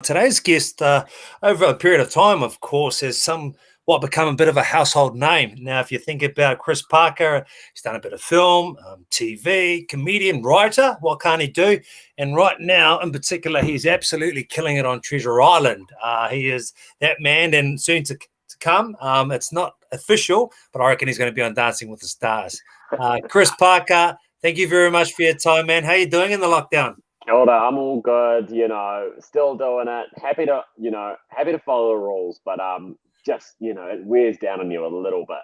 Today's guest, over a period of time, of course, has somewhat become a bit of a household name. Now, if you think about Chris Parker, he's done a bit of film, TV, comedian, writer. What can't he do? And right now, in particular, he's absolutely killing it on Treasure Island. He is that man, and soon to come. It's not official, but I reckon he's going to be on Dancing with the Stars. Chris Parker, thank you very much for your time, man. How you doing in the lockdown? Older, I'm all good, still doing it. Happy to follow the rules, but just, it wears down on you a little bit.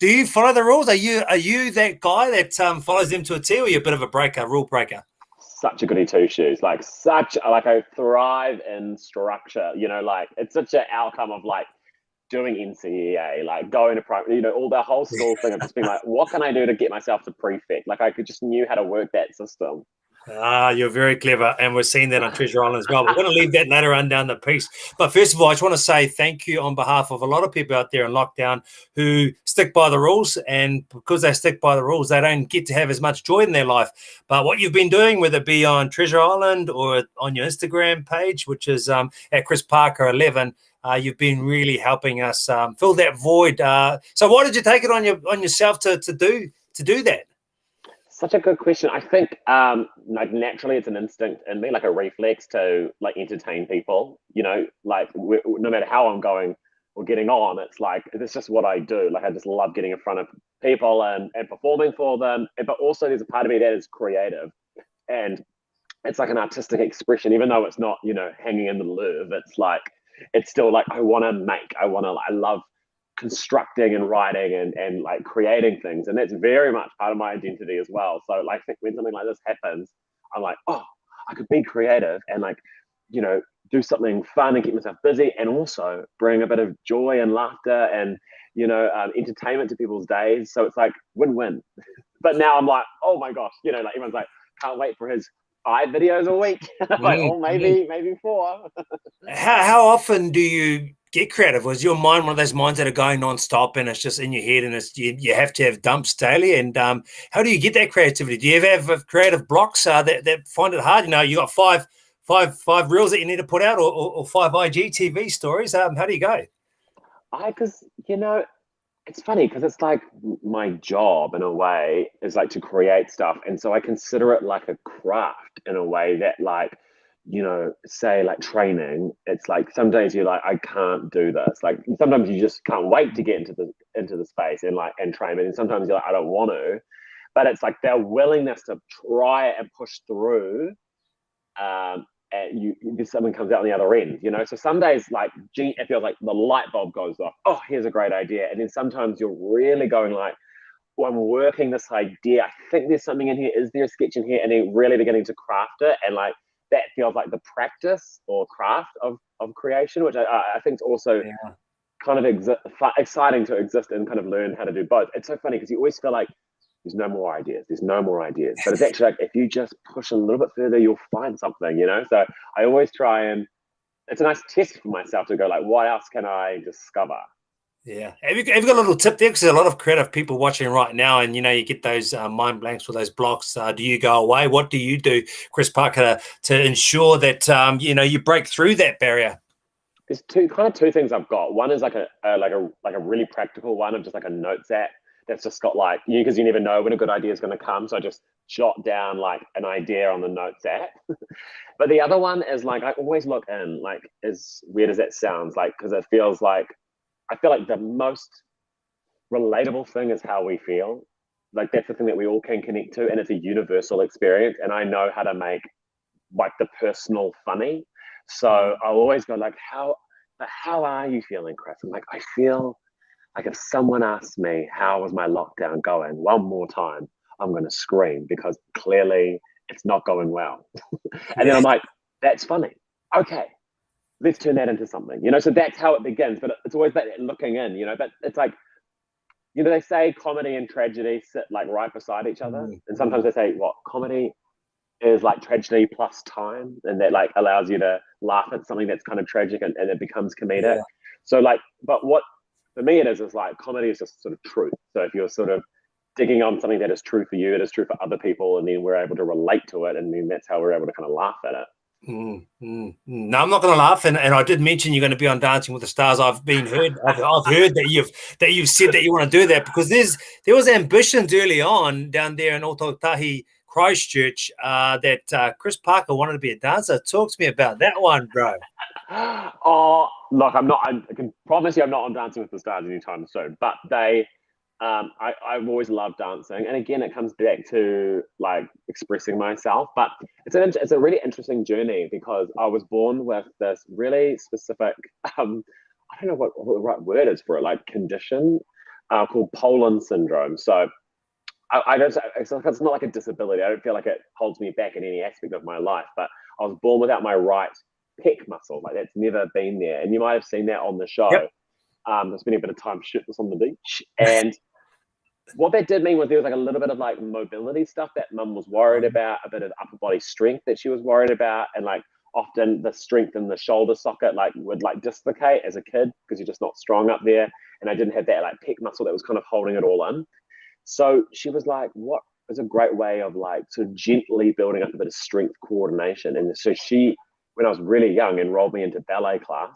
Do you follow the rules? Are you that guy that follows them to a T, or are you a bit of a rule breaker? Such a goody two shoes, I thrive in structure, it's such an outcome of doing NCEA, going to private, all the whole school thing of just being like, what can I do to get myself to prefect? I could just knew how to work that system. You're very clever, and we're seeing that on Treasure Island as well. We're going to leave that later on down the piece. But first of all, I just want to say thank you on behalf of a lot of people out there in lockdown who stick by the rules, and because they stick by the rules, they don't get to have as much joy in their life. But what you've been doing, whether it be on Treasure Island or on your Instagram page, which is at Chris Parker 11, you've been really helping us fill that void. So why did you take it on yourself to do that? Such a good question. I think naturally it's an instinct in me, a reflex to entertain people. No matter how I'm going or getting on, it's just what I do. I just love getting in front of people and performing for them. But also there's a part of me that is creative, and it's an artistic expression, even though it's not hanging in the Louvre. It's still I want to make. I love constructing and writing and creating things, and that's very much part of my identity as well. So I think when something like this happens, I'm oh, I could be creative and do something fun and keep myself busy, and also bring a bit of joy and laughter and entertainment to people's days. So it's win-win. But now I'm oh my gosh, everyone's can't wait for his 5 videos a week. Oh, maybe 4. How often do you get creative? Was your mind one of those minds that are going non-stop and it's just in your head, and you have to have dumps daily? And how do you get that creativity? Do you ever have creative blocks that find it hard? You got five reels that you need to put out, or 5 IGTV stories. How do you go? Because it's funny because it's my job in a way is to create stuff, and so I consider it like a craft in a way that say training. It's some days you're I can't do this. Sometimes you just can't wait to get into the space and train, and sometimes you're I don't want to. But it's their willingness to try and push through. And something comes out on the other end, So some days, it feels the light bulb goes off. Oh, here's a great idea. And then sometimes you're really going well, I'm working this idea. I think there's something in here. Is there a sketch in here? And then really beginning to craft it. And that feels the practice or craft of creation, which I think is also kind of exciting to exist and kind of learn how to do both. It's so funny because you always feel there's no more ideas. There's no more ideas. But it's actually if you just push a little bit further, you'll find something, So I always try, and it's a nice test for myself to go what else can I discover? Yeah. Have you got a little tip there? Because there's a lot of creative people watching right now, and you get those mind blanks with those blocks. Do you go away? What do you do, Chris Parker, to ensure that you break through that barrier? There's two things I've got. One is a really practical one of just a notes app that's just got because you never know when a good idea is going to come. So I just jot down an idea on the notes app. But the other one is I always look in as weird as that sounds, because it feels I feel the most relatable thing is how we feel. That's the thing that we all can connect to, and it's a universal experience. And I know how to make the personal funny. So I'll always go how are you feeling, Chris? I'm I feel if someone asks me how was my lockdown going one more time, I'm going to scream because clearly it's not going well. And then I'm that's funny. Okay, let's turn that into something, So that's how it begins. But it's always that looking in, But it's they say comedy and tragedy sit right beside each other. And sometimes they say what comedy is tragedy plus time, and that allows you to laugh at something that's kind of tragic and it becomes comedic. So but what for me it is comedy is just sort of truth. So if you're sort of digging on something that is true for you, it is true for other people, and then we're able to relate to it, and then that's how we're able to kind of laugh at it. No, I'm not going to laugh, and I did mention you're going to be on Dancing with the Stars. I've heard that you've said that you want to do that because there was ambitions early on down there in Otautahi, Christchurch, that Chris Parker wanted to be a dancer. Talk to me about that one, bro. Oh, look, I'm not. I can promise you, I'm not on Dancing with the Stars anytime soon. But I've always loved dancing, and again, it comes back to like expressing myself. But it's a really interesting journey because I was born with this really specific, I don't know what the right word is for it, like condition, called Poland syndrome. So I don't. It's not like a disability. I don't feel like it holds me back in any aspect of my life. But I was born without my right pec muscle. Like that's never been there, and you might have seen that on the show. Yep. I'm spending a bit of time shirtless on the beach, and what that did mean was there was like a little bit of like mobility stuff that mum was worried about, a bit of upper body strength that she was worried about, and like often the strength in the shoulder socket like would like dislocate as a kid because you're just not strong up there, and I didn't have that like pec muscle that was kind of holding it all in. So she was like, "What is a great way of like sort of gently building up a bit of strength coordination?" And so she, when I was really young, enrolled me into ballet class.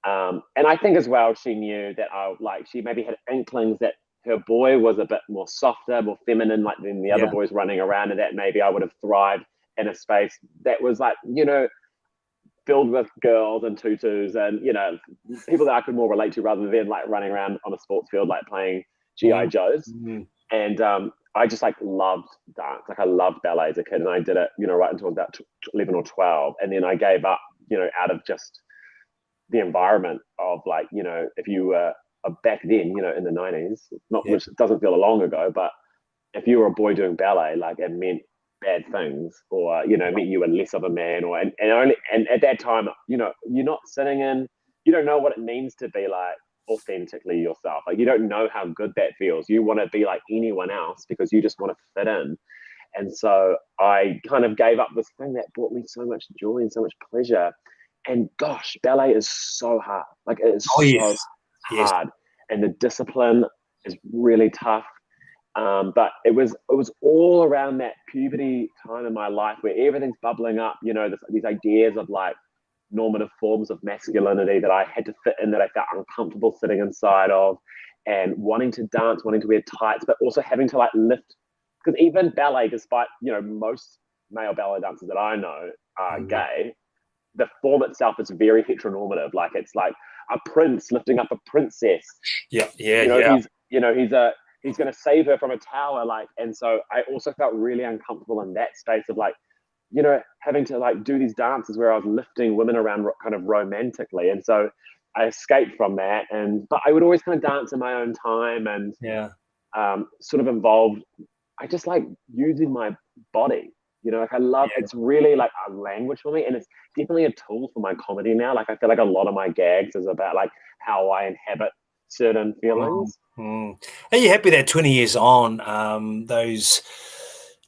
And I think as well, she knew that she maybe had inklings that her boy was a bit more softer, more feminine, like than the other Yeah. boys running around, and that maybe I would have thrived in a space that was like, filled with girls and tutus and, people that I could more relate to rather than like running around on a sports field, like playing GI Joes. Mm. And I just like loved dance. Like I loved ballet as a kid, and I did it, right until about 11 or 12. And then I gave up, out of just the environment of like, if you were back then, in the 90s, not Yeah. which doesn't feel long ago, but if you were a boy doing ballet, like it meant bad things, or it meant you were less of a man, or and at that time, you're not sitting in, you don't know what it means to be like authentically yourself. Like you don't know how good that feels. You want to be like anyone else because you just want to fit in. And so I kind of gave up this thing that brought me so much joy and so much pleasure. And gosh, ballet is so hard. Like it is Oh so yes. Yes. hard, and the discipline is really tough. But it was all around that puberty time in my life where everything's bubbling up. These ideas of like normative forms of masculinity that I had to fit in, that I felt uncomfortable sitting inside of, and wanting to dance, wanting to wear tights, but also having to like lift. Because even ballet, despite most male ballet dancers that I know are gay, the form itself is very heteronormative. Like it's like a prince lifting up a princess. Yeah. Yeah. He's going to save her from a tower. Like, and so I also felt really uncomfortable in that space of like, having to like do these dances where I was lifting women around kind of romantically. And so I escaped from that. But I would always kind of dance in my own time, and Yeah. sort of involved. I just like using my body. Like I love, it's really like a language for me, and it's definitely a tool for my comedy now. Like I feel like a lot of my gags is about like how I inhabit certain feelings. Are you happy that 20 years on, those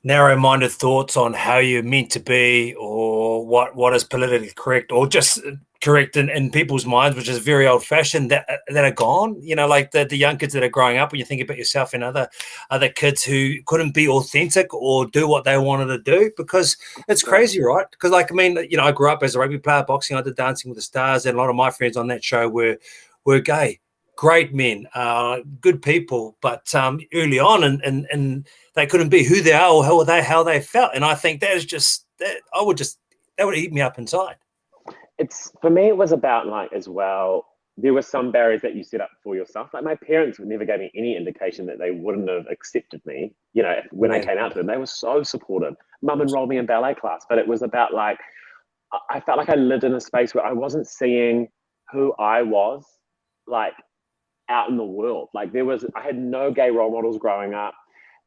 narrow-minded thoughts on how you're meant to be, or what is politically correct, or just correct in people's minds, which is very old-fashioned, that are gone? Like the young kids that are growing up, when you think about yourself and other kids who couldn't be authentic or do what they wanted to do, because it's crazy, right? Because like, I mean, I grew up as a rugby player, boxing. I did Dancing with the Stars, and a lot of my friends on that show were gay. Great men, good people, but early on, and they couldn't be who they are or how they felt. And I think that is just that that would eat me up inside. It's, for me, it was about like, as well, there were some barriers that you set up for yourself. Like my parents never gave me any indication that they wouldn't have accepted me. When I came out to them, they were so supportive. Mum enrolled me in ballet class, but it was about like, I felt like I lived in a space where I wasn't seeing who I was like out in the world. Like I had no gay role models growing up.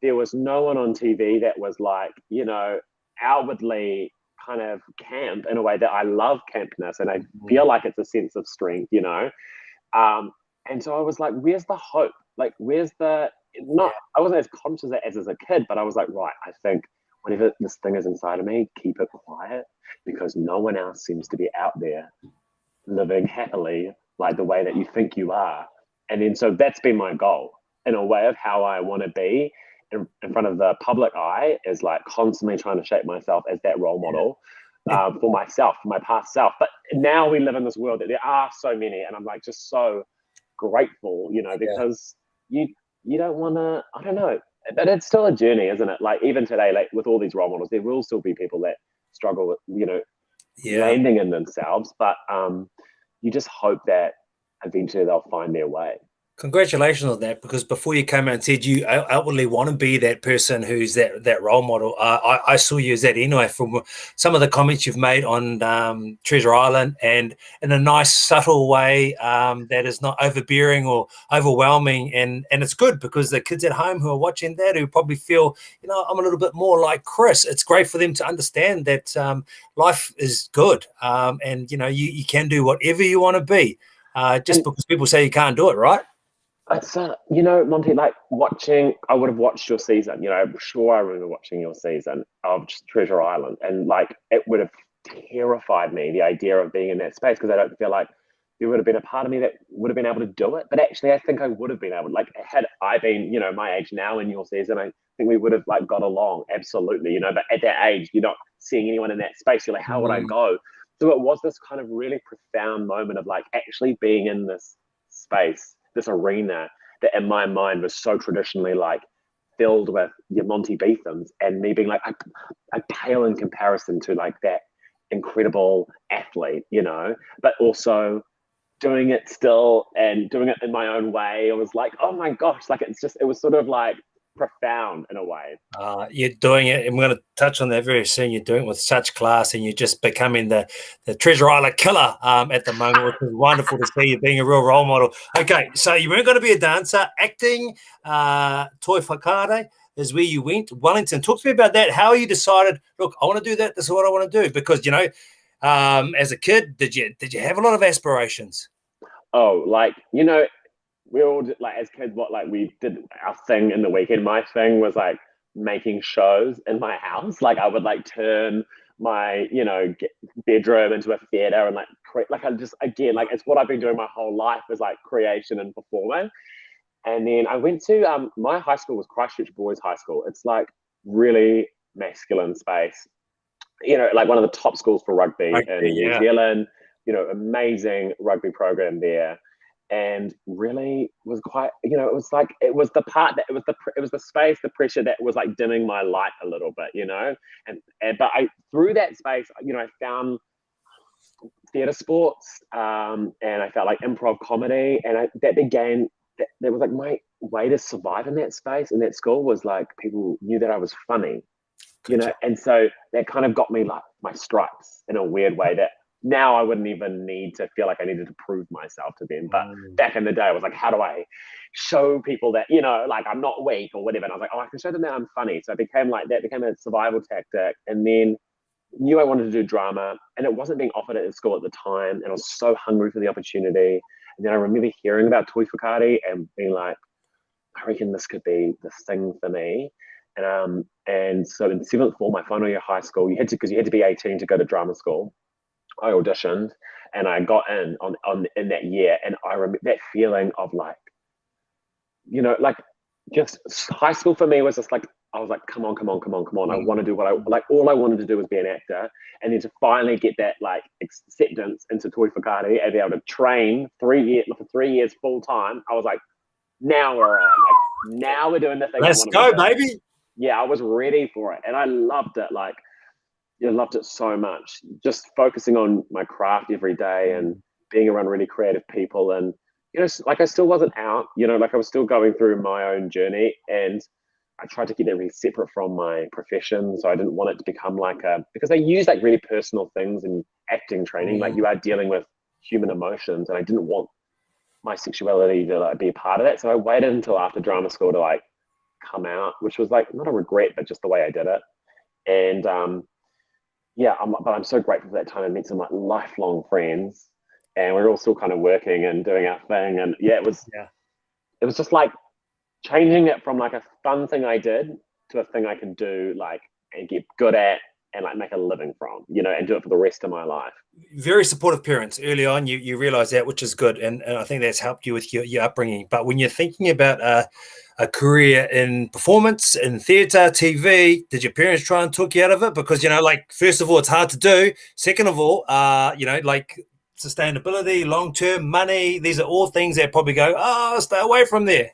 There was no one on TV that was like, outwardly kind of camp in a way that I love campness, and I feel like it's a sense of strength. And so I was like, where's the hope? Like, where's the, not, I wasn't as conscious of it as a kid, but I was like, right, I think whatever this thing is inside of me, keep it quiet, because no one else seems to be out there living happily like the way that you think you are. And then so that's been my goal, in a way of how I want to be in front of the public eye, is like constantly trying to shape myself as that role model. for myself, for my past self. But now we live in this world that there are so many, and I'm like just so grateful, Yeah. because you don't want to. I don't know, but it's still a journey, isn't it? Like even today, like with all these role models, there will still be people that struggle with Yeah. landing in themselves. But you just hope that eventually they'll find their way. Congratulations on that, because before you came out and said you outwardly want to be that person who's that role model, I saw you as that anyway from some of the comments you've made on Treasure Island, and in a nice subtle way that is not overbearing or overwhelming, and it's good because the kids at home who are watching that, who probably feel I'm a little bit more like Chris, it's great for them to understand that life is good, and you can do whatever you want to be, just because people say you can't do it, right? It's Monty, like I would have watched your season. I'm sure I remember watching your season of Treasure Island, and like it would have terrified me, the idea of being in that space, because I don't feel like there would have been a part of me that would have been able to do it. But actually, I think I would have been able, like, had I been, my age now in your season, I think we would have like got along absolutely, But at that age, you're not seeing anyone in that space. You're like, how would I go? So it was this kind of really profound moment of like actually being in this space, this arena that in my mind was so traditionally like filled with your Monty Beethams, and me being like, I pale in comparison to like that incredible athlete, but also doing it still and doing it in my own way. It was like, oh my gosh, like it was sort of like profound in a way. You're doing it, and we're going to touch on that very soon. You're doing it with such class, and you're just becoming the Treasure Island killer at the moment, which is wonderful to see you being a real role model. Okay, so you weren't going to be a dancer. Acting, Toi Whakaare is where you went. Wellington, talk to me about that. How you decided, look, I want to do that. This is what I want to do. Because, as a kid, did you have a lot of aspirations? Oh, like, we all did, like as kids, what like we did our thing in the weekend. My thing was like making shows in my house. Like I would like turn my bedroom into a theater and like create, like I just, again, like it's what I've been doing my whole life, is like creation and performing. And then I went to my high school was Christchurch Boys High School. It's like really masculine space, like one of the top schools for rugby in New Zealand. Amazing rugby program there, and really was quite, it was like, it was the part that it was the space, the pressure that was like dimming my light a little bit, and but I, through that space, I found theater sports, and I felt like improv comedy, and that began, that was like my way to survive in that space, in that school, was like people knew that I was funny, and so that kind of got me like my stripes in a weird way that now I wouldn't even need to feel like I needed to prove myself to them. But back in the day, I was like, how do I show people that, like I'm not weak or whatever? And I was like, oh, I can show them that I'm funny. So it became like that, became a survival tactic. And then knew I wanted to do drama, and it wasn't being offered at school at the time. And I was so hungry for the opportunity. And then I remember hearing about Toi Whakaare and being like, I reckon this could be the thing for me. And so in seventh form, my final year of high school, because you had to be 18 to go to drama school. I auditioned and I got in on in that year, and I remember that feeling of like, like just high school for me was just like, I was like, come on, come on, come on, come on. I want to do what I like. All I wanted to do was be an actor, and then to finally get that like acceptance into Toi Whakaare and be able to train for 3 years full time. I was like, now we're on. Like now we're doing the thing. Let's go, baby. Yeah, I was ready for it, and I loved it. Like, loved it so much. Just focusing on my craft every day and being around really creative people, and like I still wasn't out. Like I was still going through my own journey, and I tried to keep it really separate from my profession. So I didn't want it to become like because they use like really personal things in acting training. Like you are dealing with human emotions, and I didn't want my sexuality to like be a part of that. So I waited until after drama school to like come out, which was like not a regret, but just the way I did it. And yeah, but I'm so grateful for that time. I met some like lifelong friends, and we're all still kind of working and doing our thing. And yeah, it was just like changing it from like a fun thing I did to a thing I could do, like, and get good at and like make a living from, you know, and do it for the rest of my life. Very supportive parents early on. You realize that, which is good, and I think that's helped you with your upbringing. But when you're thinking about a career in performance, in theatre, TV, did your parents try and talk you out of it? Because, you know, like, first of all, it's hard to do. Second of all, you know, like, sustainability, long-term money, these are all things that probably go, oh, stay away from there.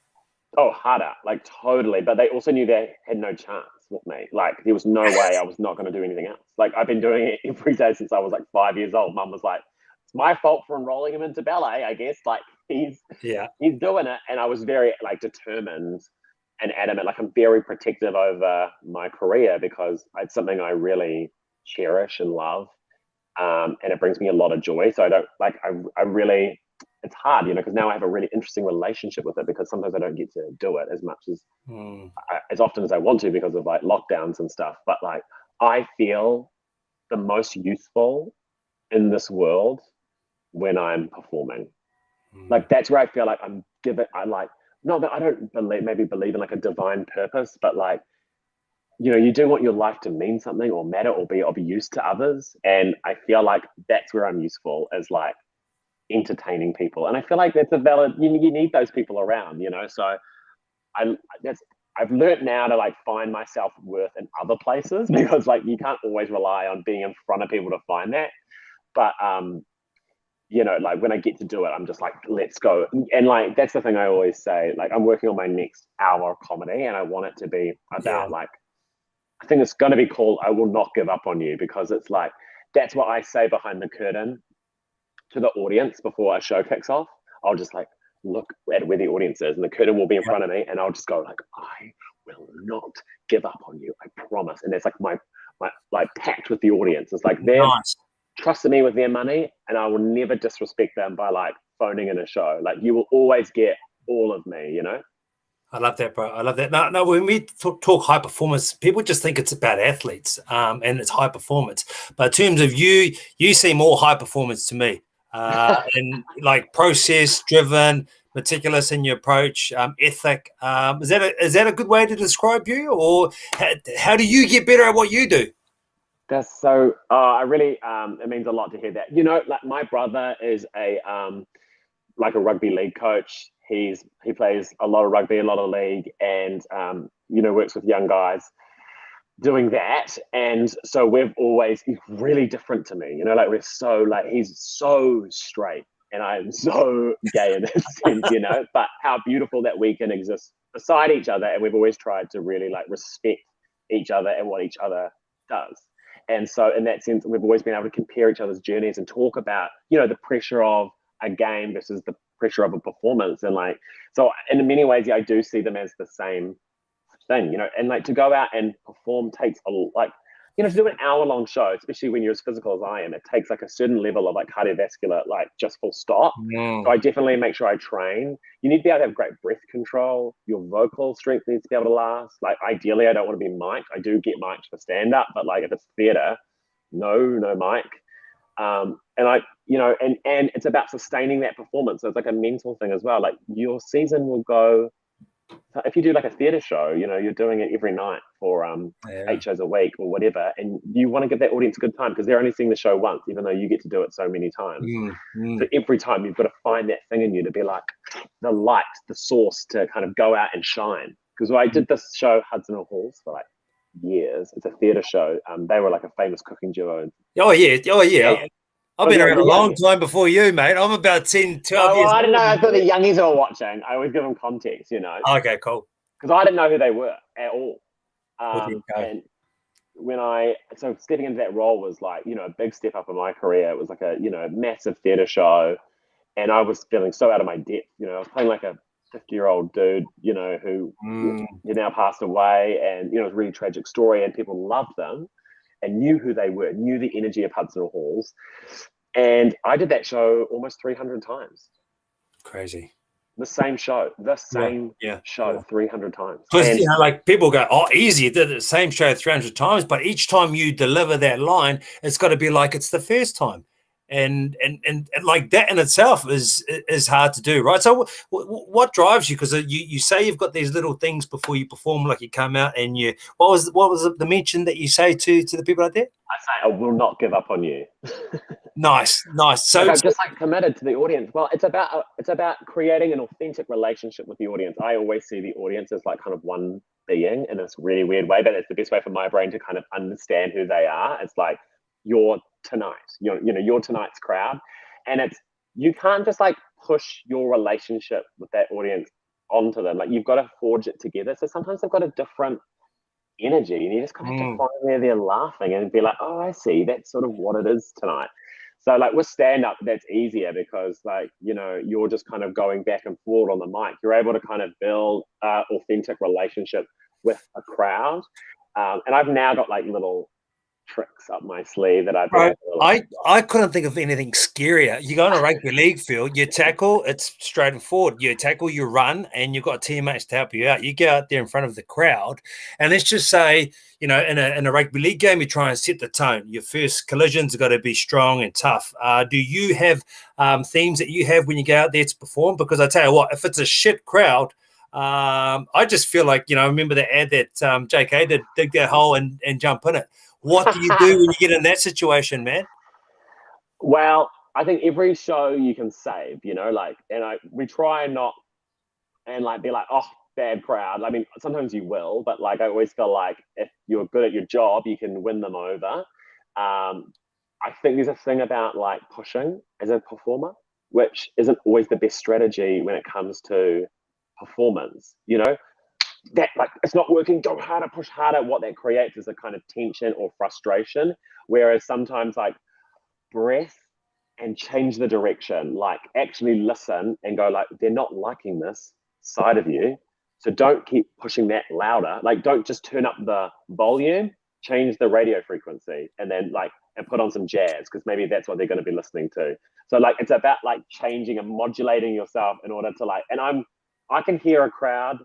Oh, harder, like totally. But they also knew they had no chance with me. Like there was no way I was not going to do anything else. Like I've been doing it every day since I was like 5 years old. Mum was like, it's my fault for enrolling him into ballet, I guess. Like he's doing it. And I was very like determined and adamant. Like I'm very protective over my career because it's something I really cherish and love. And it brings me a lot of joy. So I don't like, I really, it's hard, you know, because now I have a really interesting relationship with it because sometimes I don't get to do it as much as as often as I want to because of like lockdowns and stuff. But like I feel the most useful in this world when I'm performing. Like that's where I feel like I'm given. I like not that I don't believe in like a divine purpose, but like you know, you do want your life to mean something or matter or be of use to others, and I feel like that's where I'm useful as like entertaining people, and I feel like that's a valid. You need those people around, you know. So I've learned now to like find my self-worth in other places because like you can't always rely on being in front of people to find that. But you know, like when I get to do it, I'm just like, let's go. And like that's the thing I always say. Like I'm working on my next hour of comedy, and I want it to be about like I think it's going to be called "I Will Not Give Up on You" because it's like that's what I say behind the curtain to the audience before a show kicks off. I'll just like look at where the audience is, and the curtain will be in front of me, and I'll just go like, "I will not give up on you, I promise." And that's like my like pact with the audience. It's like they're trusting me with their money, and I will never disrespect them by like phoning in a show. Like you will always get all of me, you know. I love that, bro. I love that. No, when we talk high performance, people just think it's about athletes and it's high performance. But in terms of you seem more high performance to me. And like process driven, meticulous in your approach, ethic. Is that a good way to describe you, or how do you get better at what you do? That's so. I really. It means a lot to hear that. You know, like my brother is a like a rugby league coach. He plays a lot of rugby, a lot of league, and you know works with young guys doing that. And so he's really different to me. You know, like we're so like he's so straight, and I'm so gay in that sense. You know, but how beautiful that we can exist beside each other, and we've always tried to really like respect each other and what each other does. And so in that sense, we've always been able to compare each other's journeys and talk about, you know, the pressure of a game versus the pressure of a performance. And like, so in many ways, yeah, I do see them as the same thing, you know, and like to go out and perform takes like, you know, to do an hour-long show, especially when you're as physical as I am, it takes like a certain level of like cardiovascular, like just full stop. So I definitely make sure I train. You need to be able to have great breath control. Your vocal strength needs to be able to last. Like ideally, I don't want to be mic'd. I do get mic'd for stand-up, but like if it's theater, no mic. And I, you know, and it's about sustaining that performance. So it's like a mental thing as well. Like your season will go, if you do like a theater show, you know, you're doing it every night for 8 shows a week or whatever, and you want to give that audience a good time because they're only seeing the show once, even though you get to do it so many times. So every time you've got to find that thing in you to be like the light, the source to kind of go out and shine. Because I did this show, Hudson and Halls, for like years. It's a theater show. They were like a famous cooking duo. Oh yeah. I've been around a long time before you, mate. I'm about 10, 12 years I don't know. old. I thought the youngies were watching. I always give them context, you know. Okay, cool. Because I didn't know who they were at all. And so stepping into that role was like, you know, a big step up in my career. It was like a, you know, massive theater show. And I was feeling so out of my depth. You know, I was playing like a 50-year-old dude, you know, who now passed away. And, you know, it was a really tragic story. And people loved them and knew who they were, knew the energy of Hudson Halls. And I did that show almost 300 times. Crazy. The same show, 300 times. Because, you know, like people go, oh, easy, you did the same show 300 times, but each time you deliver that line, it's got to be like it's the first time. And like that in itself is hard to do, right? So what drives you? Because you say you've got these little things before you perform, like you come out and what was the mention that you say to the people out there? I say I will not give up on you. Nice. So Like I'm just like committed to the audience. Well, it's about creating an authentic relationship with the audience. I always see the audience as like kind of one being in this really weird way, but it's the best way for my brain to kind of understand who they are. It's like you're tonight, you're tonight's crowd, and it's you can't just like push your relationship with that audience onto them. Like you've got to forge it together. So sometimes they've got a different energy, and you just kind of have to find where they're laughing and be like, oh, I see, that's sort of what it is tonight. So like with stand up, that's easier because like, you're just kind of going back and forth on the mic. You're able to kind of build authentic relationship with a crowd. And I've now got like little tricks up my sleeve that I've been I couldn't think of anything scarier. You go on a rugby league field, you tackle, it's straight and forward. You tackle, you run, and you've got teammates to help you out. You get out there in front of the crowd, and let's just say, in a rugby league game, you try and set the tone. Your first collisions have got to be strong and tough. Do you have themes that you have when you go out there to perform? Because I tell you what, if it's a shit crowd, I just feel like, I remember the ad that JK did, dig that hole and jump in it. What do you do when you get in that situation, man? Well, I think every show you can save, we try not and like be like, oh, bad crowd. I mean, sometimes you will, but like I always feel like if you're good at your job, you can win them over. I think there's a thing about like pushing as a performer, which isn't always the best strategy when it comes to performance. That like it's not working, go harder, push harder. What that creates is a kind of tension or frustration. Whereas sometimes like breath and change the direction, like actually listen and go like, they're not liking this side of you. So don't keep pushing that louder. Like don't just turn up the volume, change the radio frequency and then like, and put on some jazz because maybe that's what they're going to be listening to. So like, it's about like changing and modulating yourself in order to like, and I can hear a crowd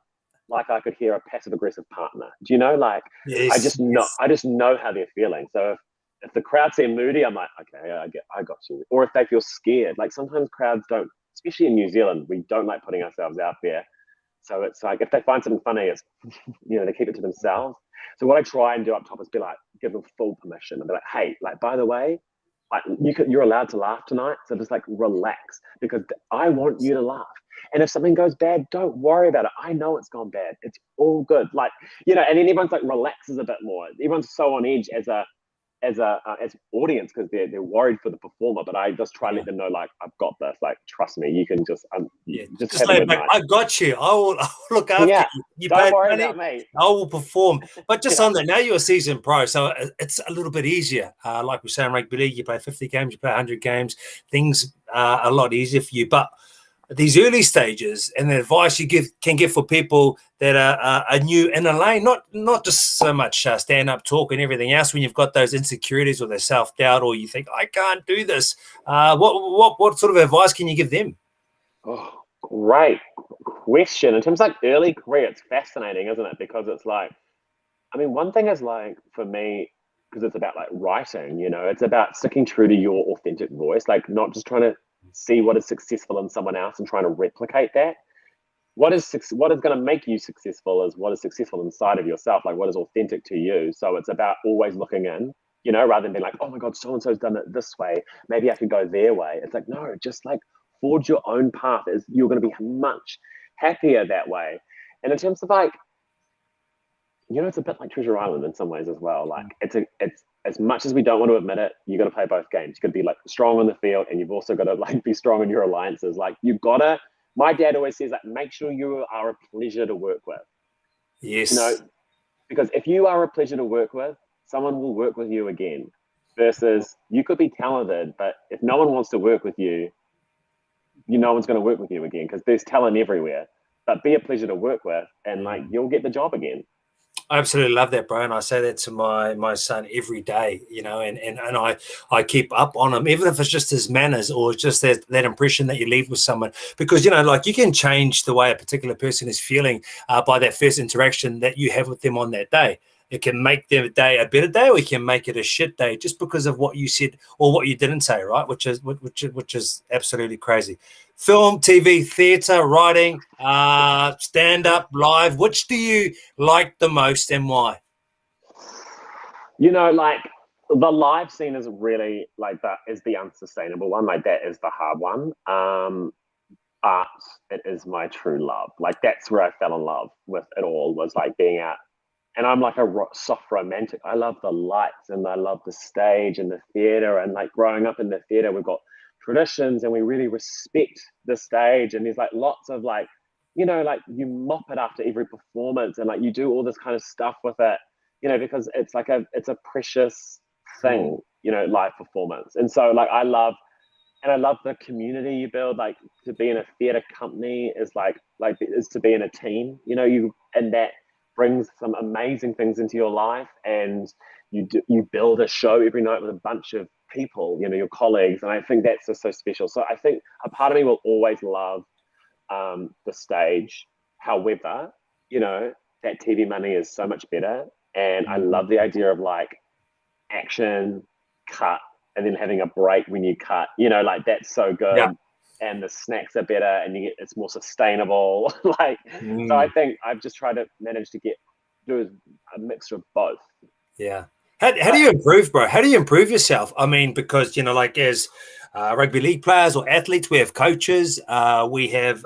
like I could hear a passive aggressive partner. Do you know? Like yes, I just know how they're feeling. So if the crowd seem moody, I'm like, okay, I got you. Or if they feel scared, like sometimes crowds don't, especially in New Zealand, we don't like putting ourselves out there. So it's like if they find something funny, it's they keep it to themselves. So what I try and do up top is be like, give them full permission and be like, hey, like by the way, like you're allowed to laugh tonight. So just like relax because I want you to laugh. And if something goes bad, don't worry about it. I know it's gone bad. It's all good. Like, and then everyone's like relaxes a bit more. Everyone's so on edge as audience because they're worried for the performer. But I just try to let them know, like, I've got this. Like, trust me, you can just have a good night. I got you. I'll look after you. You don't worry about me. I will perform. But just on that, now you're a seasoned pro, so it's a little bit easier. Like we say in rugby league, you play 50 games, you play 100 games. Things are a lot easier for you. But these early stages and the advice you can give for people that are new in a lane, not just so much stand-up talk and everything else. When you've got those insecurities or their self-doubt, or you think I can't do this, what sort of advice can you give them? Oh, great question. In terms of like early career, it's fascinating, isn't it? Because it's like, I mean, one thing is like for me, because it's about like writing, it's about sticking true to your authentic voice, like not just trying to see what is successful in someone else and trying to replicate that. What is going to make you successful is what is successful inside of yourself, like what is authentic to you. So it's about always looking in, rather than being like, oh my God, so-and-so's done it this way, maybe I could go their way. It's like, no, just like forge your own path. You're going to be much happier that way. And in terms of like, it's a bit like Treasure Island in some ways as well. Like it's as much as we don't want to admit it, you got to play both games. You got to be like strong on the field, and you've also got to like be strong in your alliances. Like you've got to. My dad always says like, make sure you are a pleasure to work with. Yes. Because if you are a pleasure to work with, someone will work with you again. Versus you could be talented, but if no one wants to work with you, no one's going to work with you again because there's talent everywhere. But be a pleasure to work with, and like you'll get the job again. I absolutely love that, bro, and I say that to my son every day, and I keep up on him, even if it's just his manners or just that impression that you leave with someone, because like you can change the way a particular person is feeling by that first interaction that you have with them on that day. It can make their day a better day, or you can make it a shit day just because of what you said or what you didn't say, right? Which is absolutely crazy. Film, TV, theatre, writing, stand-up, live. Which do you like the most and why? Like the live scene is really like that is the unsustainable one. Like that is the hard one. But it is my true love. Like that's where I fell in love with it all, was like being out. And I'm like a soft romantic. I love the lights and I love the stage and the theater. And like growing up in the theater, we've got traditions and we really respect the stage. And there's like lots of like, like you mop it after every performance and like you do all this kind of stuff with it, because it's a precious thing, live performance. And so like I love the community you build. Like to be in a theater company is is to be in a team, and that brings some amazing things into your life. And you build a show every night with a bunch of people, your colleagues. And I think that's just so special. So I think a part of me will always love the stage. However, that TV money is so much better. And I love the idea of like action, cut, and then having a break when you cut, like that's so good. Yeah. And the snacks are better and it's more sustainable. So I think I've just tried to manage to do a mixture of both. Yeah. How do you improve, bro? How do you improve yourself? I mean, because, like as rugby league players or athletes, we have coaches, we have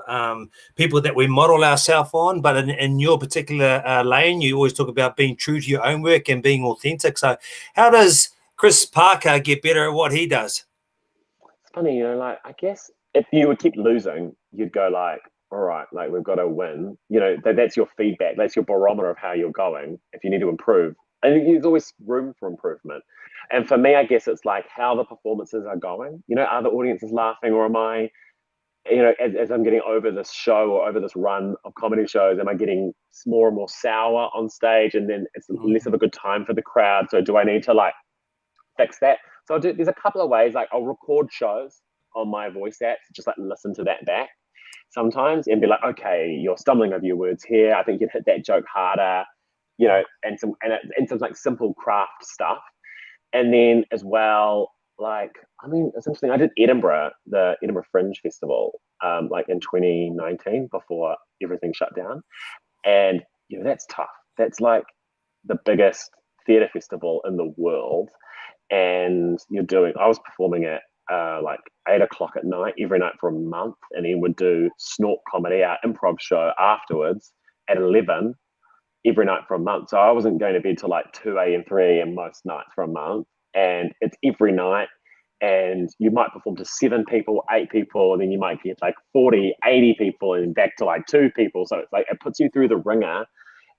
people that we model ourselves on. But in your particular lane, you always talk about being true to your own work and being authentic. So how does Chris Parker get better at what he does? It's funny, like I guess if you would keep losing, you'd go like, all right, like we've got to win. That's your feedback. That's your barometer of how you're going. If you need to improve, and there's always room for improvement. And for me, I guess it's like how the performances are going. Are the audiences laughing, or am I, as I'm getting over this show or over this run of comedy shows, am I getting more and more sour on stage, and then it's less of a good time for the crowd? So do I need to like fix that? So there's a couple of ways. Like I'll record shows on my voice apps, just like listen to that back sometimes and be like, okay, you're stumbling over your words here. I think you'd hit that joke harder, and some like simple craft stuff. And then as well, like, I mean, it's interesting. I did the Edinburgh Fringe Festival, like in 2019 before everything shut down. And, that's tough. That's like the biggest theatre festival in the world. And I was performing at like 8 o'clock at night every night for a month, and then would do snort comedy, our improv show afterwards at 11 every night for a month. So I wasn't going to bed till like 2 a.m., 3 a.m. most nights for a month. And it's every night. And you might perform to 7 people, 8 people, and then you might get like 40, 80 people and back to like 2 people. So it's like it puts you through the ringer.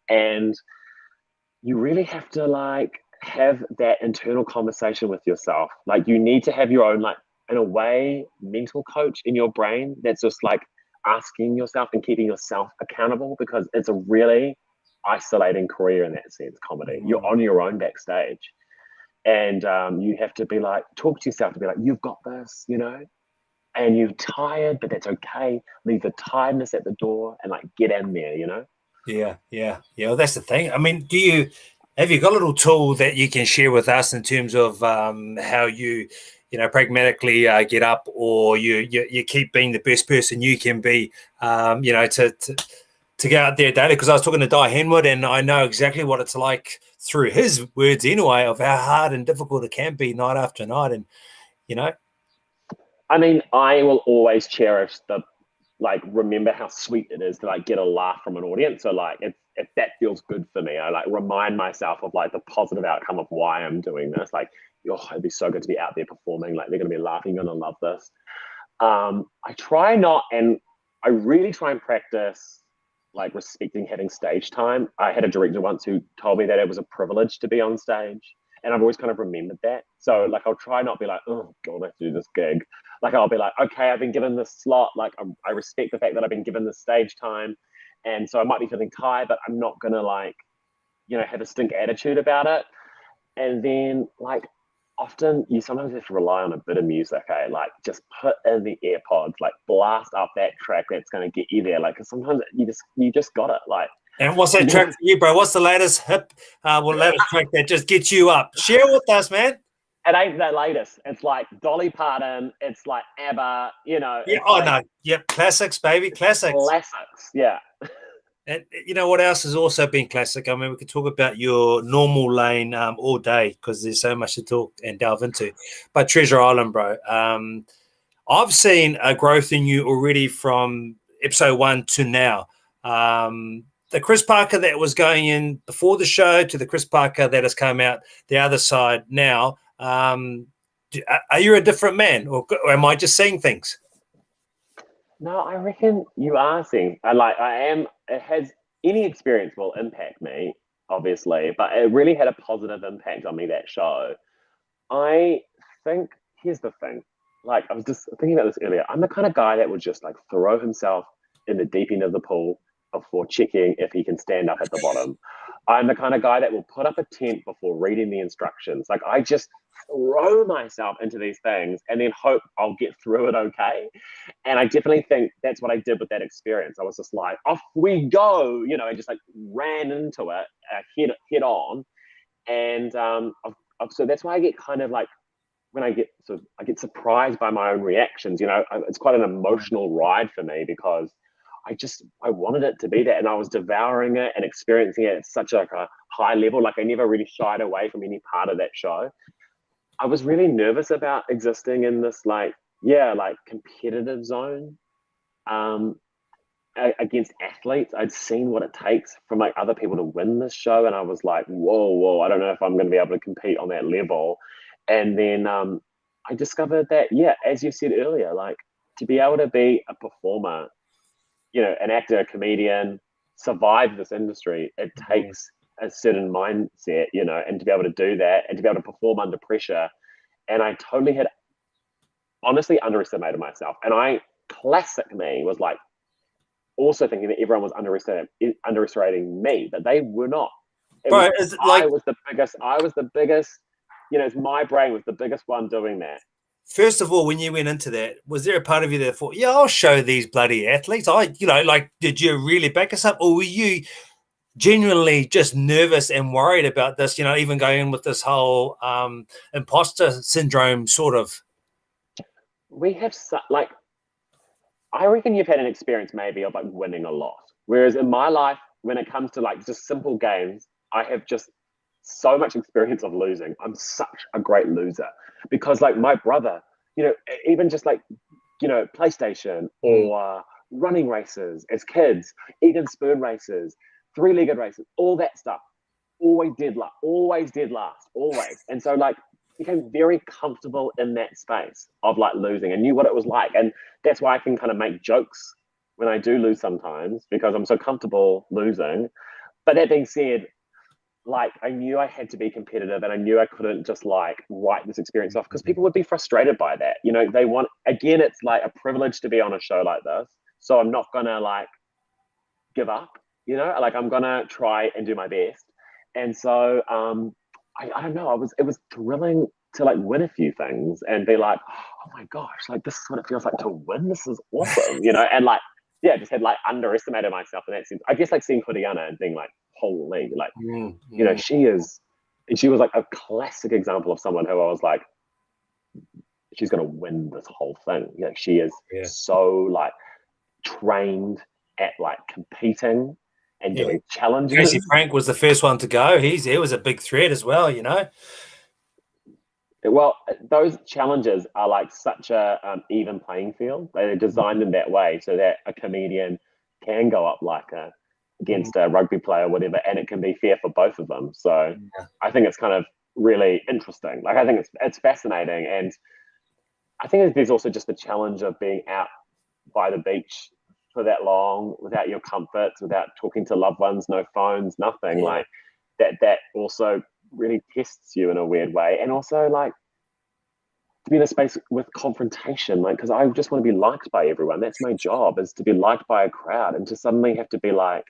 And you really have to like have that internal conversation with yourself. Like you need to have your own, like, in a way, mental coach in your brain that's just like asking yourself and keeping yourself accountable, because it's a really isolating career in that sense, comedy. You're on your own backstage. And you have to be like, talk to yourself to be like, you've got this, and you're tired, but that's okay. Leave the tiredness at the door and like get in there, Yeah. Well, that's the thing. I mean, have you got a little tool that you can share with us in terms of how you pragmatically get up, or you keep being the best person you can be, to go out there daily? Because I was talking to Di Henwood, and I know exactly what it's like through his words anyway, of how hard and difficult it can be night after night. And, I mean, I will always cherish remember how sweet it is to like get a laugh from an audience. So like if that feels good for me, I like remind myself of like the positive outcome of why I'm doing this. Like, it'd be so good to be out there performing. Like they're going to be laughing, going to love this. I really try and practice like respecting having stage time. I had a director once who told me that it was a privilege to be on stage, and I've always kind of remembered that. So like I'll try not be like, oh God, I have to do this gig. Like I'll be like, okay, I've been given this slot. Like I respect the fact that I've been given this stage time, and so I might be feeling tired, but I'm not gonna like, have a stink attitude about it. And then like often you sometimes have to rely on a bit of music, like just put in the AirPods, like blast up that track that's going to get you there. Like, cause sometimes you just got it. Like, and what's that track for you, bro? What's the latest latest track that just gets you up? Share with us, man. It ain't the latest. It's like Dolly Parton. It's like ABBA. Yeah. Oh, no. Yep. Classics, baby. Classics. Yeah. And you know what else has also been classic? I mean, we could talk about your normal lane all day because there's so much to talk and delve into. But Treasure Island, bro, I've seen a growth in you already from episode 1 to now. The Chris Parker that was going in before the show to the Chris Parker that has come out the other side now. Are you a different man, or am I just seeing things? No, I reckon you are seeing. I am. It has any experience will impact me, obviously, but it really had a positive impact on me, that show. I think here's the thing. Like, I was just thinking about this earlier. I'm the kind of guy that would just like throw himself in the deep end of the pool before checking if he can stand up at the bottom. I'm the kind of guy that will put up a tent before reading the instructions. Like, I just throw myself into these things and then hope I'll get through it okay. And I definitely think that's what I did with that experience. I was just like, off we go, you know, I just like ran into it head on. And so that's why I get kind of like, when I get surprised by my own reactions, you know, it's quite an emotional ride for me because I wanted it to be that, and I was devouring it and experiencing it at such like a high level. Like, I never really shied away from any part of that show. I was really nervous about existing in this like competitive zone against athletes. I'd seen what it takes from like other people to win this show, and I was like, whoa, I don't know if I'm going to be able to compete on that level. And then I discovered that, as you said earlier, like, to be able to be a performer, you know, an actor, a comedian, survive this industry, it takes a certain mindset, you know, and to be able to do that and to be able to perform under pressure. And I totally had honestly underestimated myself. And classic me was like also thinking that everyone was underestimating me, but they were not. I was the biggest, you know, my brain was the biggest one doing that. First of all, when you went into that, was there a part of you that thought, I'll show these bloody athletes? Did you really back us up? Or were you genuinely just nervous and worried about this, you know, even going in with this whole imposter syndrome sort of? We have I reckon you've had an experience maybe of like winning a lot. Whereas in my life, when it comes to like just simple games, I have just so much experience of losing. I'm such a great loser because like my brother, you know, even just like, you know, PlayStation or running races as kids, eating spoon races, 3-legged races, all that stuff, always dead last. And so like became very comfortable in that space of like losing and knew what it was like. And that's why I can kind of make jokes when I do lose sometimes because I'm so comfortable losing. But that being said, like I knew I had to be competitive and I knew I couldn't just like write this experience off because people would be frustrated by that. You know, it's like a privilege to be on a show like this. So I'm not gonna like give up, you know, like I'm gonna try and do my best. And so I don't know, it was thrilling to like win a few things and be like, oh my gosh, like this is what it feels like to win. This is awesome, you know, and like just had like underestimated myself in that sense. I guess like seeing Kuriana and being like, holy, like, you know, she was like a classic example of someone who I was like, she's going to win this whole thing. You know, she is so like trained at like competing and doing challenges. Casey Frank was the first one to go. He was a big threat as well, you know. Well, those challenges are like such a even playing field. They're designed in that way so that a comedian can go up like against a rugby player or whatever, and it can be fair for both of them. So I think it's kind of really interesting. Like I think it's fascinating, and I think there's also just the challenge of being out by the beach for that long without your comforts, without talking to loved ones, no phones, nothing like that also really tests you in a weird way. And also like to be in a space with confrontation, like, because I just want to be liked by everyone. That's my job, is to be liked by a crowd, and to suddenly have to be like,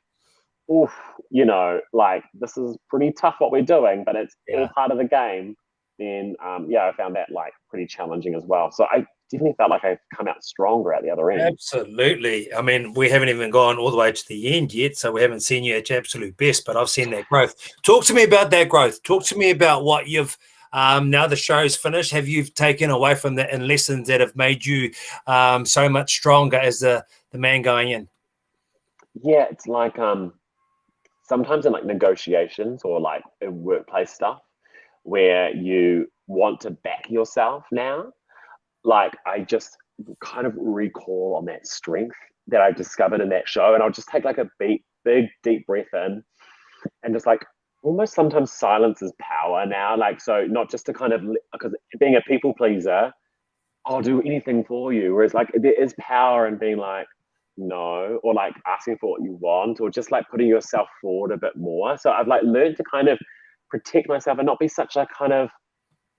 oof, you know, like this is pretty tough what we're doing, but it's all part of the game. Then I found that like pretty challenging as well. So I definitely felt like I've come out stronger at the other end. Absolutely. I mean, we haven't even gone all the way to the end yet, so we haven't seen you at your absolute best, but I've seen that growth. Talk to me about that growth. Talk to me about what you've now the show's finished. Have you taken away from that and lessons that have made you so much stronger as the man going in? yeah, it's like sometimes in like negotiations or like in workplace stuff where you want to back yourself now, like I just kind of recall on that strength that I discovered in that show, and I'll just take like a big deep breath in, and just like almost sometimes silence is power now. Like so, not just to kind of because being a people pleaser, I'll do anything for you. Whereas like there is power in being like no, or like asking for what you want, or just like putting yourself forward a bit more. So I've like learned to kind of protect myself and not be such a kind of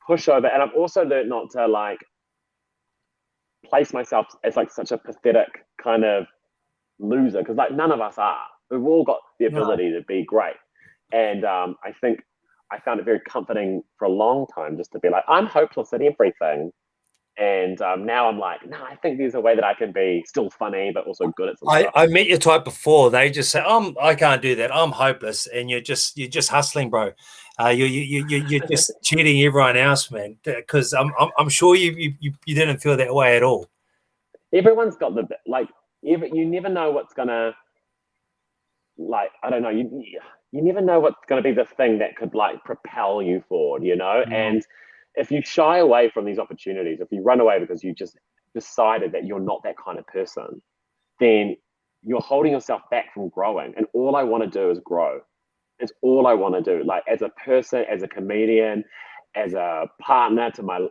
pushover. And I've also learned not to like place myself as like such a pathetic kind of loser because like none of us are. We've all got the No. ability to be great, and I think I found it very comforting for a long time just to be like I'm hopeless at everything, and now I'm like, no, I think there's a way that I can be still funny but also good at some I, stuff. I met your type before. They just say, I can't do that. I'm hopeless," and you're just hustling, bro. You're just cheating everyone else, man. Because I'm sure you didn't feel that way at all. Everyone's got the like. You never know what's gonna like. I don't know. You never know what's gonna be the thing that could like propel you forward. You know, Mm. and if you shy away from these opportunities, if you run away because you just decided that you're not that kind of person, then you're holding yourself back from growing. And all I want to do is grow. It's all I want to do. Like as a person, as a comedian, as a partner to my,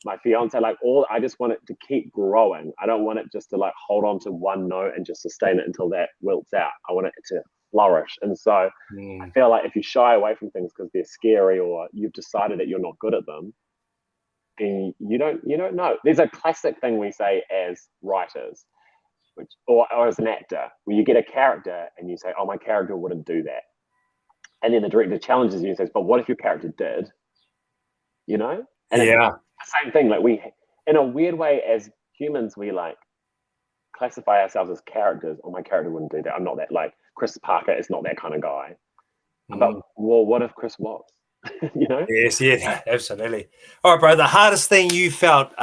my fiance, like all I just want it to keep growing. I don't want it just to like hold on to one note and just sustain it until that wilts out. I want it to flourish. And so I Mm. feel like if you shy away from things because they're scary or you've decided that you're not good at them, then you don't know. There's a classic thing we say as writers, which or as an actor, where you get a character and you say, "Oh, my character wouldn't do that." And then the director challenges you and says, "But what if your character did?" You know? And it's Yeah. the same thing. Like in a weird way, as humans, we like classify ourselves as characters. Oh, my character wouldn't do that. I'm not that. Like Chris Parker is not that kind of guy. But Mm. well, what if Chris was? you know? Yes, yeah, absolutely. All right, bro. The hardest thing you felt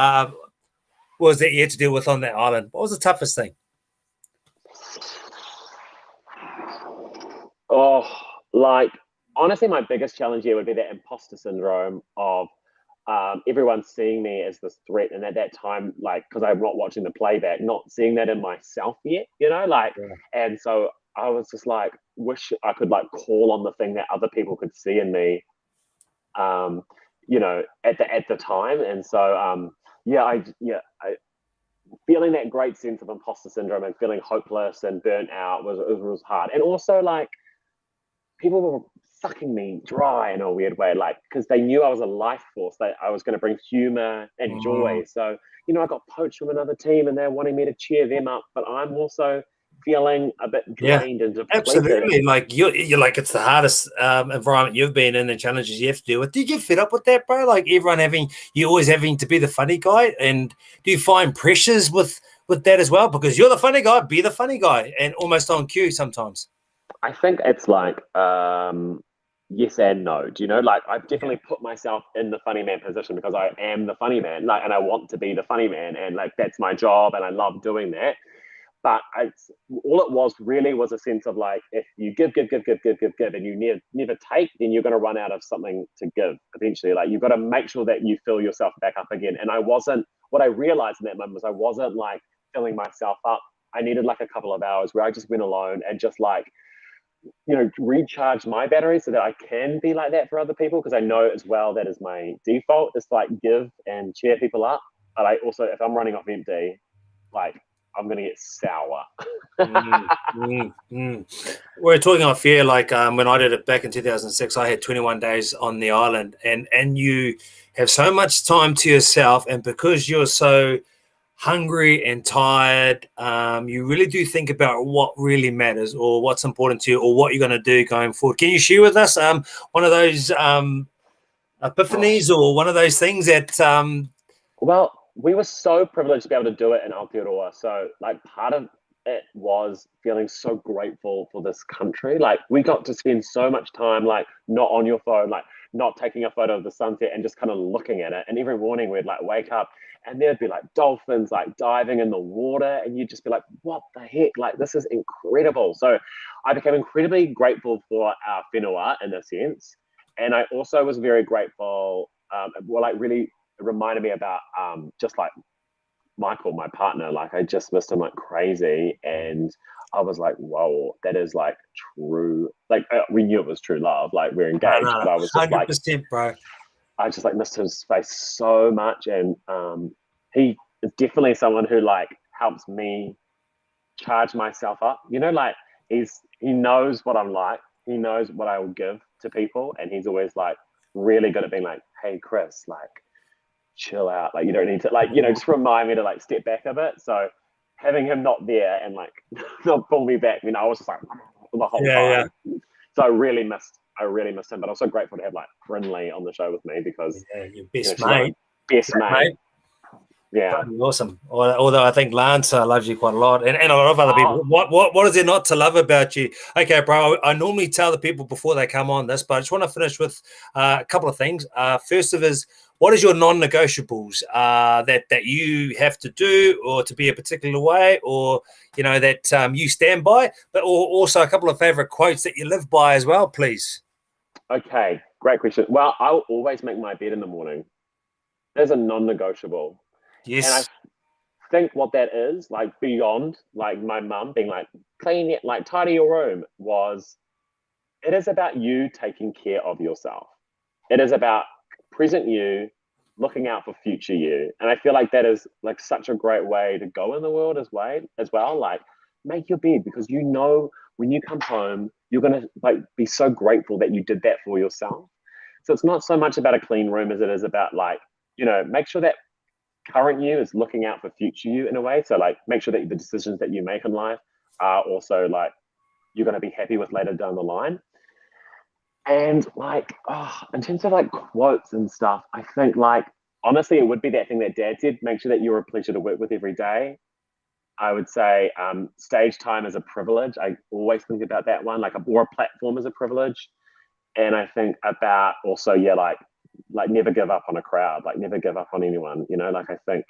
was that you had to deal with on that island. What was the toughest thing? Oh, like honestly, my biggest challenge here would be that imposter syndrome of everyone seeing me as this threat, and at that time, like because I'm not watching the playback, not seeing that in myself yet, like, Yeah. and so I was just like, wish I could like call on the thing that other people could see in me, um, at the time, and so yeah, I feeling that great sense of imposter syndrome and feeling hopeless and burnt out was hard, and also like people were sucking me dry in a weird way, like because they knew I was a life force, that I was going to bring humor and Mm. joy. So, I got poached from another team and they're wanting me to cheer them up, but I'm also feeling a bit Yeah, drained and depleted. absolutely. Like you're like it's the hardest environment you've been in, and challenges you have to deal with. Did you fit up with that, bro? Like everyone having you always having to be the funny guy, and do you find pressures with that as well? Because you're the funny guy, be the funny guy, and almost on cue sometimes. I think it's like yes and no. Do you know? Like I've Yeah. definitely put myself in the funny man position because I am the funny man, like, and I want to be the funny man, and like that's my job, and I love doing that. But all it was really was a sense of like, if you give, and you never take, then you're going to run out of something to give eventually. Like you've got to make sure that you fill yourself back up again. And I wasn't. What I realized in that moment was I wasn't like filling myself up. I needed like a couple of hours where I just went alone and just like recharge my battery so that I can be like that for other people, because I know as well that is my default is to like give and cheer people up. But I also, if I'm running off empty, like I'm gonna get sour. Mm, mm, mm. We're talking off here, like when I did it back in 2006, I had 21 days on the island, and you have so much time to yourself, and because you're so hungry and tired, you really do think about what really matters or what's important to you or what you're going to do going forward. Can you share with us one of those Oh, epiphanies or one of those things that well, we were so privileged to be able to do it in Aotearoa. So, like, part of it was feeling so grateful for this country. Like, we got to spend so much time, like, not on your phone, like, not taking a photo of the sunset and just kind of looking at it. And every morning we'd like wake up and there'd be like dolphins like diving in the water, and you'd just be like, what the heck? Like, this is incredible. So I became incredibly grateful for our whenua in a sense. And I also was very grateful, like really it reminded me about just like Michael, my partner. Like, I just missed him like crazy. And I was like, whoa, that is like true. Like, we knew it was true love. Like, we're engaged, but I was just 100%, like, bro. I just like missed his face so much. And he is definitely someone who like helps me charge myself up. You know, like he knows what I'm like. He knows what I will give to people. And he's always like really good at being like, hey, Chris, like, chill out. Like, you don't need to, like, you know, just remind me to like step back a bit. So having him not there and like not pull me back, I was just like the whole time. Yeah. So I really missed him, but I'm so grateful to have like Brinley on the show with me because your best mate. Best mate. Yeah. Awesome. Although I think Lance loves you quite a lot, and a lot of other people. What is there not to love about you? Okay, bro. I normally tell the people before they come on this, but I just want to finish with a couple of things. First of is, what is your non-negotiables that you have to do, or to be a particular way, or that you stand by? But also a couple of favorite quotes that you live by as well, please. Okay, great question. Well, I'll always make my bed in the morning. There's a non-negotiable. Yes. And I think what that is, like beyond like my mum being like, clean it, like tidy your room, it is about you taking care of yourself. It is about present you, looking out for future you. And I feel like that is like such a great way to go in the world as well. Like, make your bed, because when you come home, you're gonna like be so grateful that you did that for yourself. So it's not so much about a clean room as it is about like, make sure that current you is looking out for future you in a way. So like, make sure that the decisions that you make in life are also like you're going to be happy with later down the line. And like, in terms of like quotes and stuff, I think like honestly it would be that thing that Dad said: make sure that you're a pleasure to work with every day. I would say stage time is a privilege. I always think about that one, like or a platform is a privilege. And I think about also like never give up on a crowd, like never give up on anyone, like I think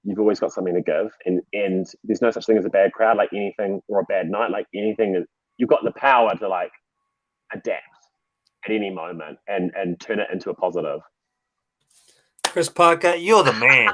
you've always got something to give, and there's no such thing as a bad crowd, like anything, or a bad night, like anything. You've got the power to like adapt at any moment and turn it into a positive. Chris Parker, you're the man.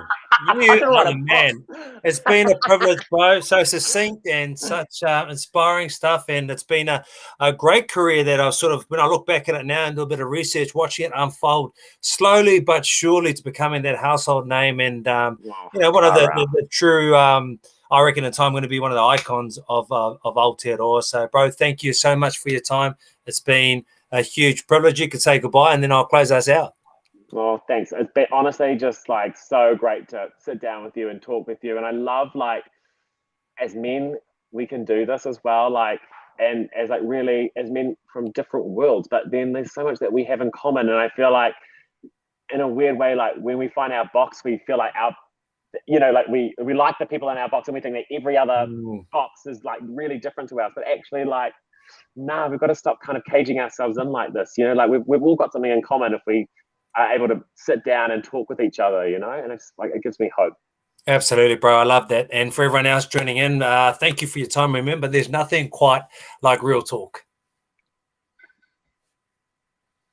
You are the man. It's been a privilege, bro. So succinct and such inspiring stuff. And it's been a great career that I've sort of, when I look back at it now and do a bit of research, watching it unfold slowly but surely to becoming that household name. And, one of the true, I reckon in time, going to be one of the icons of Aotearoa. So, bro, thank you so much for your time. It's been a huge privilege. You could say goodbye and then I'll close us out. Well, thanks. It's been honestly just like so great to sit down with you and talk with you. And I love like, as men, we can do this as well. Like, and as like really as men from different worlds, but then there's so much that we have in common. And I feel like in a weird way, like when we find our box, we feel like like we like the people in our box and we think that every other box is like really different to ours, but actually like, nah, we've got to stop kind of caging ourselves in like this, like we've all got something in common if we are able to sit down and talk with each other, and it's like, it gives me hope. Absolutely, bro. I love that. And for everyone else joining in, thank you for your time. Remember, there's nothing quite like real talk.